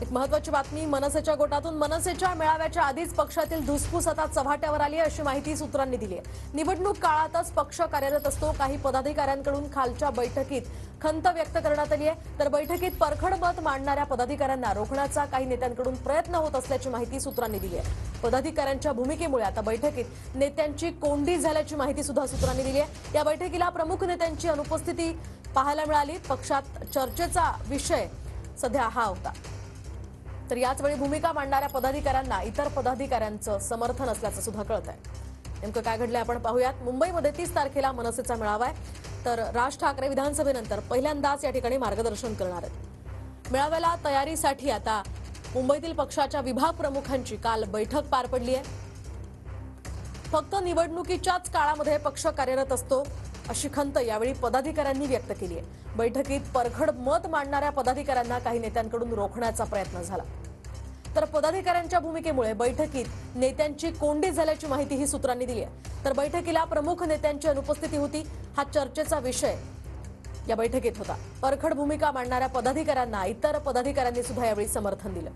एक महत्त्वाची बातमी मनसेच्या गोटातून मनसेच्या मेळाव्याच्या आधीच पक्षातील धुसफूस आता चव्हाट्यावर आली अशी माहिती सूत्रांनी दिली आहे। निवडणूक काळातच पक्ष कार्यरत असतो। काही पदाधिकाऱ्यांकडून खालच्या बैठकीत खंत व्यक्त करण्यात आली आहे, तर बैठकीत परखड मत मांडणाऱ्या पदाधिकाऱ्यांना रोखण्याचा काही नेत्यांकडून प्रयत्न होत असल्याची माहिती सूत्रांनी दिली आहे। पदाधिकाऱ्यांच्या भूमिकेमुळे आता बैठकीत नेत्यांची कोंडी झाल्याची माहिती सुद्धा सूत्रांनी दिली आहे। या बैठकीला प्रमुख नेत्यांची अनुपस्थिती पाहायला मिळाली। पक्षात चर्चेचा विषय सध्या हा होता। तर याच वेळी भूमिका मांडणाऱ्या पदाधिकाऱ्यांना इतर पदाधिकाऱ्यांचं समर्थन असल्याचं सुद्धा कळतंय। नेमकं काय घडलंय आपण पाहूयात। मुंबईमध्ये 30 तारखेला मनसेचा मेळावा आहे, तर राज ठाकरे विधानसभेनंतर पहिल्यांदाच या ठिकाणी मार्गदर्शन करणार आहेत। मेळाव्याला तयारीसाठी आता मुंबईतील पक्षाच्या विभाग प्रमुखांची काल बैठक पार पडली आहे। फक्त निवडणुकीच्याच काळामध्ये पक्ष कार्यरत असतो अशी खंत यावेळी पदाधिकाऱ्यांनी व्यक्त केली आहे। बैठकीत परखड मत मांडणाऱ्या पदाधिकाऱ्यांना काही नेत्यांकडून रोखण्याचा प्रयत्न झाला, तर पदाधिकाऱ्यांच्या भूमिकेमुळे बैठकीत नेत्यांची कोंडी झाल्याची माहितीही सूत्रांनी दिली आहे। तर बैठकीला प्रमुख नेत्यांची अनुपस्थिती होती, हा चर्चेचा विषय या बैठकीत होता। परखड भूमिका मांडणाऱ्या पदाधिकाऱ्यांना इतर पदाधिकाऱ्यांनी सुद्धा यावेळी समर्थन दिलं।